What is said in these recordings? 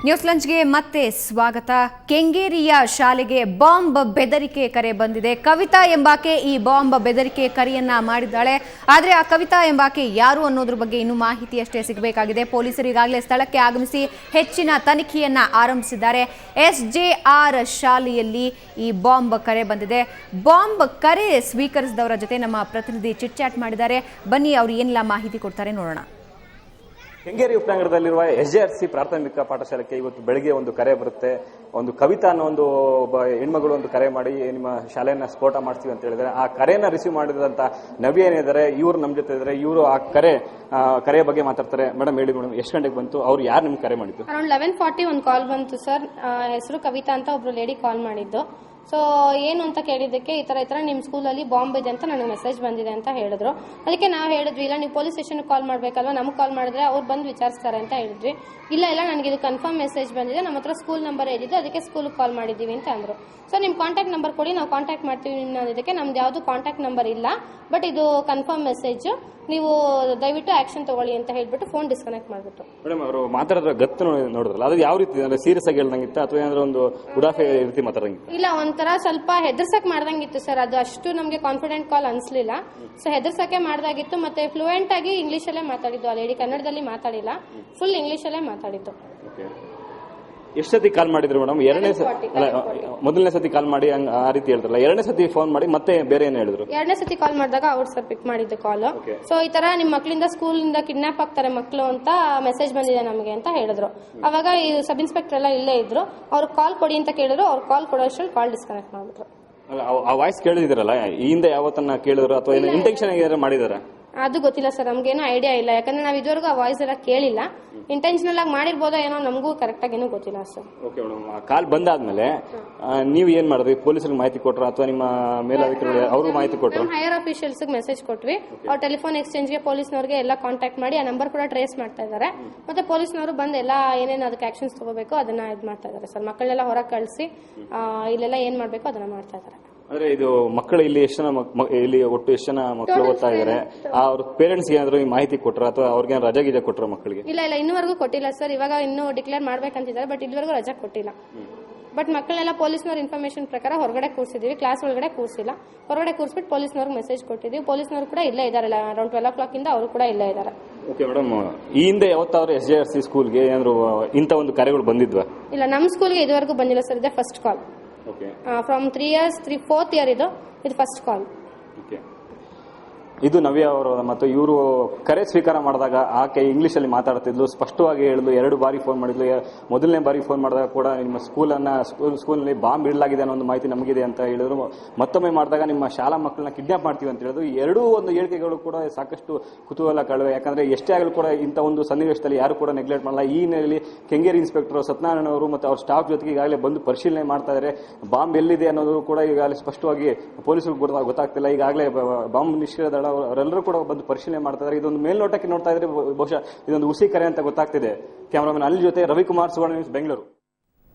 News ಲಂಚ್ಗೆ ಮತ್ತೆ ಸ್ವಾಗತ. ಕೆಂಗೇರಿಯ ಶಾಲೆಗೆ ಬಾಂಬ್ ಬೆದರಿಕೆ ಕರೆ ಬಂದಿದೆ. ಕವಿತಾ ಎಂಬಾಕೆ ಈ ಬಾಂಬ್ ಬೆದರಿಕೆ ಕರೆಯನ್ನ ಮಾಡಿದ್ದಾಳೆ. ಆದರೆ ಆ ಕವಿತಾ ಎಂಬಾಕೆ ಯಾರು ಅನ್ನೋದ್ರ ಬಗ್ಗೆ ಇನ್ನೂ ಮಾಹಿತಿಯಷ್ಟೇ ಸಿಗಬೇಕಾಗಿದೆ. ಪೊಲೀಸರು ಈಗಾಗಲೇ ಸ್ಥಳಕ್ಕೆ ಆಗಮಿಸಿ ಹೆಚ್ಚಿನ ತನಿಖೆಯನ್ನ ಆರಂಭಿಸಿದ್ದಾರೆ. SJR ಶಾಲೆಯಲ್ಲಿ ಈ ಬಾಂಬ್ ಕರೆ ಬಂದಿದೆ. ಬಾಂಬ್ ಕರೆ ಸ್ವೀಕರಿಸಿದವರ ಜೊತೆ ನಮ್ಮ ಪ್ರತಿನಿಧಿ ಚಿಟ್ ಚಾಟ್ ಮಾಡಿದ್ದಾರೆ. ಬನ್ನಿ ಅವರು ಏನೆಲ್ಲ ಮಾಹಿತಿ ಕೊಡ್ತಾರೆ ನೋಡೋಣ. ಕೆಂಗೇರಿ ಉಪನಗರದಲ್ಲಿರುವ SJRC ಪ್ರಾಥಮಿಕ ಪಾಠಶಾಲೆಗೆ ಇವತ್ತು ಬೆಳಗ್ಗೆ ಒಂದು ಕರೆ ಬರುತ್ತೆ. ಒಂದು ಕವಿತಾ ಅನ್ನೋ ಒಂದು ಹೆಣ್ಮಗಳು ಒಂದು ಕರೆ ಮಾಡಿ ನಿಮ್ಮ ಶಾಲೆಯನ್ನ ಸ್ಫೋಟ ಮಾಡ್ತೀವಿ ಅಂತ ಹೇಳಿದ್ರೆ ಆ ಕರೆಯನ್ನ ರಿಸೀವ್ ಮಾಡಿದಂತ ನವಿ ಏನಿದ್ದಾರೆ ಇವರು ನಮ್ಮ ಜೊತೆ ಇದ್ದಾರೆ. ಇವರು ಆ ಕರೆಯ ಬಗ್ಗೆ ಮಾತಾಡ್ತಾರೆ. ಮೇಡಮ್ ಹೇಳಿ ಮೇಡಮ್, ಎಷ್ಟು ಗಂಟೆಗೆ ಬಂತು? ಅವ್ರು ಯಾರು ನಿಮ್ಗೆ ಕರೆ ಮಾಡಿದ್ದು? ಅರೌಂಡ್ 11:40 ಒಂದು ಕಾಲ್ ಬಂತು ಸರ್. ಹೆಸರು ಕವಿತಾ ಅಂತ ಒಬ್ರು ಲೇಡಿ ಕಾಲ್ ಮಾಡಿದ್ದು. ಸೊ ಏನು ಅಂತ ಕೇಳಿದ್ದಕ್ಕೆ ಈ ತರ ನಿಮ್ಮ ಸ್ಕೂಲಲ್ಲಿ ಬಾಂಬ್ ಇದೆ ಅಂತ ನನಗೆ ಮೆಸೇಜ್ ಬಂದಿದೆ ಅಂತ ಹೇಳಿದ್ರು. ಅದಕ್ಕೆ ನಾವು ಹೇಳಿದ್ವಿ, ಇಲ್ಲ ನೀವು ಪೊಲೀಸ್ ಸ್ಟೇಷನ್ಗೆ ಕಾಲ್ ಮಾಡಬೇಕಲ್ವಾ, ನಮ್ಗೆ ಕಾಲ್ ಮಾಡಿದ್ರೆ ಅವ್ರು ಬಂದು ವಿಚಾರಿಸ್ತಾರೆ ಅಂತ ಹೇಳಿದ್ವಿ. ಇಲ್ಲ ನನಗೆ ಇದು ಕನ್ಫರ್ಮ್ ಮೆಸೇಜ್ ಬಂದಿದೆ, ನಮ್ಮ ಹತ್ರ ಸ್ಕೂಲ್ ನಂಬರ್ ಇದ್ದಿದ್ದು, ಅದಕ್ಕೆ ಸ್ಕೂಲ್ಗೆ ಕಾಲ್ ಮಾಡಿದ್ದೀವಿ ಅಂತ ಅಂದರು. ಸೊ ನಿಮ್ಮ ಕಾಂಟ್ಯಾಕ್ಟ್ ನಂಬರ್ ಕೊಡಿ, ನಾವು ಕಾಂಟ್ಯಾಕ್ಟ್ ಮಾಡ್ತೀವಿ ಅನ್ನೋದಕ್ಕೆ ನಮ್ದು ಯಾವುದು ಕಾಂಟ್ಯಾಕ್ಟ್ ನಂಬರ್ ಇಲ್ಲ, ಬಟ್ ಇದು ಕನ್ಫರ್ಮ್ ಮೆಸೇಜ್, ನೀವು ದಯವಿಟ್ಟು ಆಕ್ಷನ್ ತಗೊಳ್ಳಿ ಅಂತ ಹೇಳ್ಬಿಟ್ಟು ಫೋನ್ ಡಿಸ್ಕನೆಕ್ಟ್ ಮಾಡ್ಬಿಟ್ಟು. ಮೇಡಮ್ ಅವರು ಮಾತಾಡಿದ್ರೆ ಗತ್ತು ನೋಡಿದ್ರಲ್ಲ, ಅದು ಯಾವ ರೀತಿ ಅಂದ್ರೆ ಸೀರಿಯಸ್ ಆಗಿ ಹೇಳ್ದಂಗಿತ್ತ ಅಥವಾ ಏನಾದ್ರು ಒಂದು ಉಡಾಫೆ ರೀತಿ ಮಾತಾಡಂಗಿತ್ತು? ಇಲ್ಲ, ಒಂಥರ ಸ್ವಲ್ಪ ಹೆದರ್ಸಕ್ ಮಾಡ್ದಂಗಿತ್ತು ಸರ್. ಅದು ಅಷ್ಟು ನಮಗೆ ಕಾನ್ಫಿಡೆಂಟ್ ಕಾಲ್ ಅನ್ಸ್ಲಿಲ್ಲ. ಸೊ ಹೆದರ್ಸಕ್ಕೆ ಮಾಡ್ದಾಗಿತ್ತು. ಮತ್ತೆ ಫ್ಲೂಯೆಂಟ್ ಆಗಿ ಇಂಗ್ಲಿಷ್ ಅಲ್ಲೇ ಮಾತಾಡಿದ್ದು. ಆ ಲೇಡಿ ಕನ್ನಡದಲ್ಲಿ ಮಾತಾಡಿಲ್ಲ, ಫುಲ್ ಇಂಗ್ಲಿಷ್ ಅಲ್ಲೇ ಮಾತಾಡಿದ್ದು. ಎಷ್ಟು ಸತಿ ಕಾಲ್ ಮಾಡಿದ್ರು ಮೇಡಮ್? ಮೊದಲನೇ ಸತಿ ಕಾಲ್ ಮಾಡಿ ಆ ರೀತಿ ಹೇಳ್ತಾರಲ್ಲ, ಎರಡನೇ ಸತಿ ಫೋನ್ ಮಾಡಿ ಮತ್ತೆ ಬೇರೆ ಏನು ಹೇಳಿದ್ರು? ಎರಡನೇ ಸತಿ ಕಾಲ್ ಮಾಡಿದಾಗ ಅವ್ರು ಸರ್ ಪಿಕ್ ಮಾಡಿದ್ದು ಕಾಲ್. ಸೊ ಈ ತರ ನಿಮ್ ಮಕ್ಕಳಿಂದ ಸ್ಕೂಲಿಂದ ಕಿಡ್ನಾಪ್ ಆಗ್ತಾರೆ ಮಕ್ಕಳು ಅಂತ ಮೆಸೇಜ್ ಬಂದಿದೆ ನಮಗೆ ಅಂತ ಹೇಳಿದ್ರು. ಅವಾಗ ಈ ಸಬ್ ಇನ್ಸ್ಪೆಕ್ಟರ್ ಎಲ್ಲ ಇಲ್ಲೇ ಇದ್ರು. ಅವ್ರು ಕಾಲ್ ಕೊಡಿ ಅಂತ ಕೇಳಿದ್ರು. ಅವ್ರು ಕಾಲ್ ಕೊಡೋಷ್ಟ್ರಲ್ಲಿ ಕಾಲ್ ಡಿಸ್ಕನೆಕ್ಟ್ ಮಾಡ್ಬಿಟ್ರು. ಆ ವಾಯ್ಸ್ ಕೇಳಿದಿರಲ್ಲ, ಈ ಹಿಂದೆ ಯಾವತ್ತನ್ನ ಕೇಳಿದ್ರು ಅಥವಾ ಇಂಟೆನ್ಷನ್ ಏನಾದ್ರು ಮಾಡಿದಾರ? ಅದು ಗೊತ್ತಿಲ್ಲ ಸರ್, ನಮ್ಗೇನೋ ಐಡಿಯಾ ಇಲ್ಲ. ಯಾಕಂದ್ರೆ ನಾವು ಇದುವರೆಗೂ ಆ ವಾಯ್ಸ್ ಎಲ್ಲ ಕೇಳಿಲ್ಲ. ಇಂಟೆನ್ಷನಲ್ ಆಗಿ ಮಾಡಿರ್ಬೋದೋ ಏನೋ, ನಮಗೂ ಕರೆಕ್ಟ್ ಆಗೇನೋ ಗೊತ್ತಿಲ್ಲ ಸರ್. ಓಕೆ ಮೇಡಮ್, ಕಾಲ್ ಬಂದಾದ್ಮೇಲೆ ನೀವು ಏನ್ ಮಾಡಿದ್ರಿ? ಪೊಲೀಸರಿಗೆ ಮಾಹಿತಿ ಕೊಟ್ರ ಅಥವಾ ನಿಮ್ಮ ಮೇಲಾಧಿಕಾರಿಗಳು ಅವರು ಮಾಹಿತಿ ಕೊಟ್ಟರು? ಹೈಯರ್ ಅಫಿಷಿಯಲ್ಸ್ ಮೆಸೇಜ್ ಕೊಟ್ವಿ. ಅವ್ರು ಟೆಲಿಫೋನ್ ಎಕ್ಸ್ಚೇಂಜ್ಗೆ ಪೊಲೀಸ್ನವ್ರಿಗೆ ಎಲ್ಲ ಕಾಂಟ್ಯಾಕ್ಟ್ ಮಾಡಿ ಆ ನಂಬರ್ ಕೂಡ ಟ್ರೇಸ್ ಮಾಡ್ತಾ ಇದ್ದಾರೆ. ಮತ್ತೆ ಪೊಲೀಸ್ನವರು ಬಂದು ಎಲ್ಲ ಏನೇನು ಅದಕ್ಕೆ ಆಕ್ಷನ್ಸ್ ತಗೋಬೇಕು ಅದನ್ನ ಇದು ಮಾಡ್ತಾ ಇದ್ದಾರೆ ಸರ್. ಮಕ್ಕಳೆಲ್ಲ ಹೊರಗೆ ಕಳಿಸಿ ಇಲ್ಲೆಲ್ಲ ಏನ್ ಮಾಡ್ಬೇಕು ಅದನ್ನ ಮಾಡ್ತಾ ಇದ್ದಾರೆ. ಅಂದ್ರೆ ಇದು ಮಕ್ಕಳು ಇಲ್ಲಿ ಎಷ್ಟು ಜನ ಇಲ್ಲಿ ಒಟ್ಟು ಎಷ್ಟು ಜನ ಮಕ್ಕಳು ಓದ್ತಾ ಇದಾರೆ? ಅವ್ರ ಪೇರೆಂಟ್ಸ್ ಏನಾದ್ರು ಈ ಮಾಹಿತಿ ಕೊಟ್ರ ಅಥವಾ ಅವ್ರಿಗೆ ರಜೆ ಗೀಜೆ ಕೊಟ್ರ ಮಕ್ಕಳಿಗೆ? ಇಲ್ಲ ಇನ್ನೂವರೆಗೂ ಕೊಟ್ಟಿಲ್ಲ ಸರ್. ಇವಾಗ ಇನ್ನೂ ಡಿಕ್ಲೇರ್ ಮಾಡ್ಬೇಕಂತಿದ್ದಾರೆ, ಬಟ್ ಇದುವರೆಗೂ ರಜೆ ಕೊಟ್ಟಿಲ್ಲ. ಬಟ್ ಮಕ್ಕಳೆಲ್ಲ ಪೊಲೀಸ್ನವ್ರ ಇನ್ಫಾರ್ಮೇಶನ್ ಪ್ರಕಾರ ಹೊರಗಡೆ ಕೂರಿಸಿದೀವಿ. ಕ್ಲಾಸ್ ಒಳಗಡೆ ಕೂರಿಸಿಲ್ಲ, ಹೊರಗಡೆ ಕೂರಿಸ್ಬಿಟ್ಟು ಪೊಲೀಸ್ನವ್ರಿಗೆ ಮೆಸೇಜ್ ಕೊಟ್ಟಿದ್ದೀವಿ. ಪೊಲೀಸ್ನವರು ಕೂಡ ಇಲ್ಲೇ ಇದ್ದಾರೆ. ಅರೌಂಡ್ 12 o'clock ಇಂದ ಅವರು ಕೂಡ ಇಲ್ಲೇ ಇದ್ದಾರೆ. ಓಕೆ ಮೇಡಮ್, ಈ ಹಿಂದೆ ಯಾವತ್ತಾದ್ರೂ SJRC ಸ್ಕೂಲ್ಗೆ ಏನಾದ್ರು ಇಂಥ ಒಂದು ಕಾರ್ಯಗಳು ಬಂದಿದ್ವಾ? ಇಲ್ಲ, ನಮ್ಮ ಸ್ಕೂಲ್ಗೆ ಇದುವರೆಗೂ ಬಂದಿಲ್ಲ ಸರ್. ಇದೆ first call. From 3 years 4th year ಇದು ಫಸ್ಟ್ ಕಾಲ್. ಇದು ನವ್ಯ ಅವರು ಮತ್ತು ಇವರು ಕರೆ ಸ್ವೀಕಾರ ಮಾಡಿದಾಗ ಆಕೆ ಇಂಗ್ಲಿಷ್ ಅಲ್ಲಿ ಮಾತಾಡ್ತಿದ್ಲು, ಸ್ಪಷ್ಟವಾಗಿ ಹೇಳಿದ್ಲು. 2 ಬಾರಿ ಫೋನ್ ಮಾಡಿದ್ಲು. ಮೊದಲನೇ ಬಾರಿ ಫೋನ್ ಮಾಡಿದಾಗ ಕೂಡ ನಿಮ್ಮ ಸ್ಕೂಲ್ನಲ್ಲಿ ಬಾಂಬ್ ಇಡಲಾಗಿದೆ ಅನ್ನೋ ಒಂದು ಮಾಹಿತಿ ನಮಗಿದೆ ಅಂತ ಹೇಳಿದ್ರು. ಮತ್ತೊಮ್ಮೆ ಮಾಡಿದಾಗ ನಿಮ್ಮ ಶಾಲಾ ಮಕ್ಕಳನ್ನ ಕಿಡ್ನಾಪ್ ಮಾಡ್ತೀವಿ ಅಂತ ಹೇಳಿದ್ರು. ಈ ಎರಡೂ ಒಂದು ಹೇಳಿಕೆಗಳು ಕೂಡ ಸಾಕಷ್ಟು ಕುತೂಹಲ ಕಳುವೆ. ಯಾಕಂದ್ರೆ ಎಷ್ಟೇ ಆಗಲೂ ಕೂಡ ಇಂಥ ಒಂದು ಸನ್ನಿವೇಶದಲ್ಲಿ ಯಾರು ಕೂಡ ನೆಗ್ಲೆಕ್ಟ್ ಮಾಡಲ್ಲ. ಈ ಹಿನ್ನೆಲೆಯಲ್ಲಿ ಕೆಂಗೇರಿ ಇನ್ಸ್ಪೆಕ್ಟರ್ ಸತ್ಯನಾರಾಯಣ ಅವರು ಮತ್ತು ಅವ್ರ ಸ್ಟಾಫ್ ಜೊತೆಗೆ ಈಗಾಗಲೇ ಬಂದು ಪರಿಶೀಲನೆ ಮಾಡ್ತಾ ಇದ್ದಾರೆ. ಬಾಂಬ್ ಎಲ್ಲಿದೆ ಅನ್ನೋದು ಕೂಡ ಈಗಾಗಲೇ ಸ್ಪಷ್ಟವಾಗಿ ಪೊಲೀಸರಿಗೆ ಗೊತ್ತಾಗ್ತಿಲ್ಲ. ಈಗಾಗಲೇ ಬಾಂಬ್ ನಿಷ್ಕ್ರಿಯ ದಳ ಅವರೆಲ್ಲರೂ ಕೂಡ ಬಂದು ಪರಿಶೀಲನೆ ಮಾಡ್ತಾ ಇದ್ದಾರೆ. ಇದೊಂದು ಮೇಲ್ನೋಟಕ್ಕೆ ನೋಡ್ತಾ ಇದ್ರೆ ಬಹುಶಃ ಇದೊಂದು ಹುಸಿ ಕರೆ ಅಂತ ಗೊತ್ತಾಗ್ತಿದೆ. ಕ್ಯಾಮರಾಮನ್ ಅಲ್ಲಿ ಜೊತೆ ರವಿಕುಮಾರ್, ಸುವರ್ಣ ನ್ಯೂಸ್, ಬೆಂಗಳೂರು.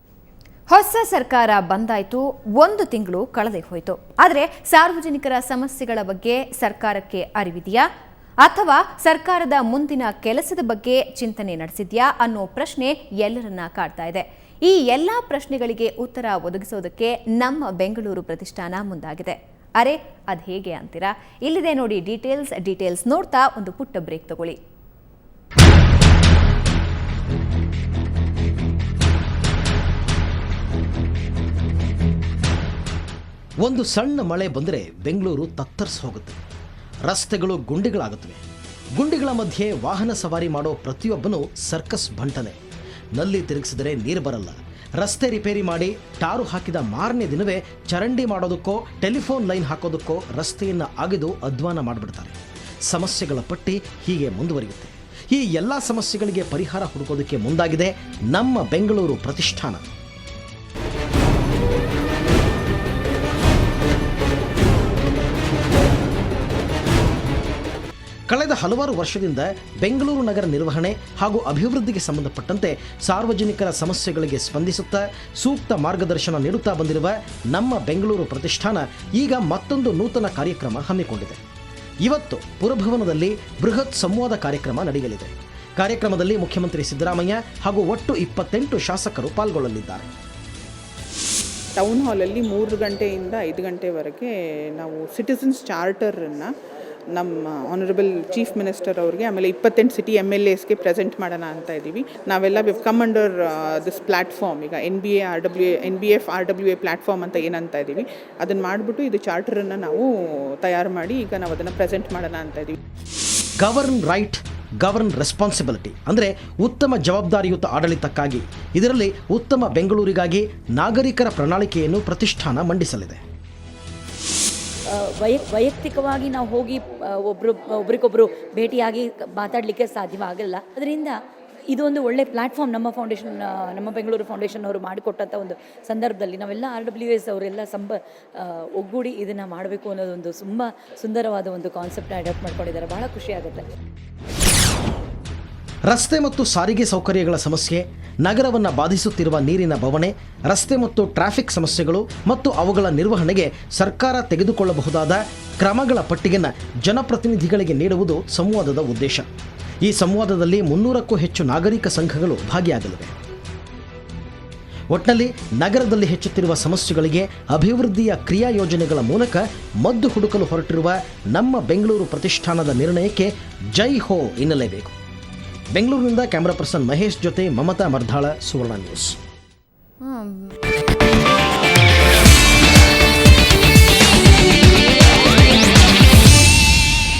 ಹೊಸ ಸರ್ಕಾರ ಬಂದಾಯ್ತು, 1 ತಿಂಗಳು ಕಳೆದೇ ಹೋಯಿತು. ಆದರೆ ಸಾರ್ವಜನಿಕರ ಸಮಸ್ಯೆಗಳ ಬಗ್ಗೆ ಸರ್ಕಾರಕ್ಕೆ ಅರಿವಿದೆಯಾ ಅಥವಾ ಸರ್ಕಾರದ ಮುಂದಿನ ಕೆಲಸದ ಬಗ್ಗೆ ಚಿಂತನೆ ನಡೆಸಿದ್ಯಾ ಅನ್ನೋ ಪ್ರಶ್ನೆ ಎಲ್ಲರನ್ನ ಕಾಡ್ತಾ ಇದೆ. ಈ ಎಲ್ಲಾ ಪ್ರಶ್ನೆಗಳಿಗೆ ಉತ್ತರ ಒದಗಿಸೋದಕ್ಕೆ ನಮ್ಮ ಬೆಂಗಳೂರು ಪ್ರತಿಷ್ಠಾನ ಮುಂದಾಗಿದೆ. ಅರೆ ಅದು ಹೇಗೆ ಅಂತೀರಾ? ಇಲ್ಲಿದೆ ನೋಡಿ ಡೀಟೇಲ್ಸ್ ನೋಡ್ತಾ ಒಂದು ಪುಟ್ಟ ಬ್ರೇಕ್ ತಗೊಳ್ಳಿ. ಒಂದು ಸಣ್ಣ ಮಳೆ ಬಂದರೆ ಬೆಂಗಳೂರು ತತ್ತರಿಸಿ ಹೋಗುತ್ತೆ. ರಸ್ತೆಗಳು ಗುಂಡಿಗಳಾಗುತ್ತವೆ. ಗುಂಡಿಗಳ ಮಧ್ಯೆ ವಾಹನ ಸವಾರಿ ಮಾಡೋ ಪ್ರತಿಯೊಬ್ಬನೂ ಸರ್ಕಸ್ ಬಂಟನೆ. ನಲ್ಲಿ ತಿರುಗಿಸಿದರೆ ನೀರು ಬರಲ್ಲ. ರಸ್ತೆ ರಿಪೇರಿ ಮಾಡಿ ಟಾರು ಹಾಕಿದ ಮಾರನೇ ದಿನವೇ ಚರಂಡಿ ಮಾಡೋದಕ್ಕೋ ಟೆಲಿಫೋನ್ ಲೈನ್ ಹಾಕೋದಕ್ಕೋ ರಸ್ತೆಯನ್ನು ಅಗೆದು ಅಧ್ವಾನ ಮಾಡಿಬಿಡ್ತಾರೆ. ಸಮಸ್ಯೆಗಳ ಪಟ್ಟಿ ಹೀಗೆ ಮುಂದುವರಿಯುತ್ತೆ. ಈ ಎಲ್ಲ ಸಮಸ್ಯೆಗಳಿಗೆ ಪರಿಹಾರ ಹುಡುಕೋದಕ್ಕೆ ಮುಂದಾಗಿದೆ ನಮ್ಮ ಬೆಂಗಳೂರು ಪ್ರತಿಷ್ಠಾನ. ಕಳೆದ ಹಲವಾರು ವರ್ಷದಿಂದ ಬೆಂಗಳೂರು ನಗರ ನಿರ್ವಹಣೆ ಹಾಗೂ ಅಭಿವೃದ್ಧಿಗೆ ಸಂಬಂಧಪಟ್ಟಂತೆ ಸಾರ್ವಜನಿಕರ ಸಮಸ್ಯೆಗಳಿಗೆ ಸ್ಪಂದಿಸುತ್ತಾ ಸೂಕ್ತ ಮಾರ್ಗದರ್ಶನ ನೀಡುತ್ತಾ ಬಂದಿರುವ ನಮ್ಮ ಬೆಂಗಳೂರು ಪ್ರತಿಷ್ಠಾನ ಈಗ ಮತ್ತೊಂದು ನೂತನ ಕಾರ್ಯಕ್ರಮ ಹಮ್ಮಿಕೊಂಡಿದೆ. ಇವತ್ತು ಪುರಭವನದಲ್ಲಿ ಬೃಹತ್ ಸಂವಾದ ಕಾರ್ಯಕ್ರಮ ನಡೆಯಲಿದೆ. ಕಾರ್ಯಕ್ರಮದಲ್ಲಿ ಮುಖ್ಯಮಂತ್ರಿ ಸಿದ್ದರಾಮಯ್ಯ ಹಾಗೂ ಒಟ್ಟು 28 ಶಾಸಕರು ಪಾಲ್ಗೊಳ್ಳಲಿದ್ದಾರೆ. ಟೌನ್ ಹಾಲಲ್ಲಿ 3 ಗಂಟೆಯಿಂದ 5 ಗಂಟೆವರೆಗೆ ನಾವು ಸಿಟಿಸನ್ಸ್ ಚಾರ್ಟರನ್ನು ನಮ್ಮ ಆನರಬಲ್ ಚೀಫ್ ಮಿನಿಸ್ಟರ್ ಅವ್ರಿಗೆ ಆಮೇಲೆ 28 ಸಿಟಿ MLAಸ್ಗೆ ಪ್ರೆಸೆಂಟ್ ಮಾಡೋಣ ಅಂತ ಇದ್ದೀವಿ. ನಾವೆಲ್ಲ view come under this platform. ಈಗ NBF RWA ಪ್ಲ್ಯಾಟ್ಫಾರ್ಮ್ ಅಂತ ಏನಂತ ಇದ್ದೀವಿ, ಅದನ್ನು ಮಾಡಿಬಿಟ್ಟು ಇದು ಚಾರ್ಟರನ್ನು ನಾವು ತಯಾರು ಮಾಡಿ ಈಗ ನಾವು ಅದನ್ನು ಪ್ರೆಸೆಂಟ್ ಮಾಡೋಣ ಅಂತ ಇದ್ದೀವಿ. ಗವರ್ನ್ ರೈಟ್, ಗವರ್ನ್ ರೆಸ್ಪಾನ್ಸಿಬಿಲಿಟಿ ಅಂದರೆ ಉತ್ತಮ ಜವಾಬ್ದಾರಿಯುತ ಆಡಳಿತಕ್ಕಾಗಿ ಇದರಲ್ಲಿ ಉತ್ತಮ ಬೆಂಗಳೂರಿಗಾಗಿ ನಾಗರಿಕರ ಪ್ರಣಾಳಿಕೆಯನ್ನು ಪ್ರತಿಷ್ಠಾನ ಮಂಡಿಸಲಿದೆ. ವೈಯಕ್ತಿಕವಾಗಿ ನಾವು ಹೋಗಿ ಒಬ್ರಿಗೊಬ್ಬರು ಭೇಟಿಯಾಗಿ ಮಾತಾಡಲಿಕ್ಕೆ ಸಾಧ್ಯವಾಗಲ್ಲ. ಅದರಿಂದ ಇದೊಂದು ಒಳ್ಳೆ ಪ್ಲ್ಯಾಟ್ಫಾರ್ಮ್ ನಮ್ಮ ಬೆಂಗಳೂರು ಫೌಂಡೇಶನ್ ಅವರು ಮಾಡಿಕೊಟ್ಟಂಥ ಒಂದು ಸಂದರ್ಭದಲ್ಲಿ ನಾವೆಲ್ಲ RWAs ಅವರೆಲ್ಲ ಒಗ್ಗೂಡಿ ಇದನ್ನು ಮಾಡಬೇಕು ಅನ್ನೋದೊಂದು ತುಂಬ ಸುಂದರವಾದ ಒಂದು ಕಾನ್ಸೆಪ್ಟ್ ಅಡಾಪ್ಟ್ ಮಾಡ್ಕೊಂಡಿದ್ದಾರೆ. ಬಹಳ ಖುಷಿ ಆಗುತ್ತೆ. ರಸ್ತೆ ಮತ್ತು ಸಾರಿಗೆ ಸೌಕರ್ಯಗಳ ಸಮಸ್ಯೆ, ನಗರವನ್ನು ಬಾಧಿಸುತ್ತಿರುವ ನೀರಿನ ಬವಣೆ, ರಸ್ತೆ ಮತ್ತು ಟ್ರಾಫಿಕ್ ಸಮಸ್ಯೆಗಳು ಮತ್ತು ಅವುಗಳ ನಿರ್ವಹಣೆಗೆ ಸರ್ಕಾರ ತೆಗೆದುಕೊಳ್ಳಬಹುದಾದ ಕ್ರಮಗಳ ಪಟ್ಟಿಯನ್ನು ಜನಪ್ರತಿನಿಧಿಗಳಿಗೆ ನೀಡುವುದು ಸಂವಾದದ ಉದ್ದೇಶ. ಈ ಸಂವಾದದಲ್ಲಿ 300ಕ್ಕೂ ಹೆಚ್ಚು ನಾಗರಿಕ ಸಂಘಗಳು ಭಾಗಿಯಾಗಲಿವೆ. ಒಟ್ಟಿನಲ್ಲಿ ನಗರದಲ್ಲಿ ಹೆಚ್ಚುತ್ತಿರುವ ಸಮಸ್ಯೆಗಳಿಗೆ ಅಭಿವೃದ್ಧಿಯ ಕ್ರಿಯಾ ಯೋಜನೆಗಳ ಮೂಲಕ ಮದ್ದು ಹುಡುಕಲು ಹೊರಟಿರುವ ನಮ್ಮ ಬೆಂಗಳೂರು ಪ್ರತಿಷ್ಠಾನದ ನಿರ್ಣಯಕ್ಕೆ ಜೈ ಹೋ ಎನ್ನಲೇಬೇಕು. ಬೆಂಗಳೂರಿನಿಂದ ಕ್ಯಾಮರಾ ಪರ್ಸನ್ ಮಹೇಶ್ ಜೊತೆ ಮಮತಾ ಮರ್ಧಾಳ, ಸುವರ್ಣ ನ್ಯೂಸ್.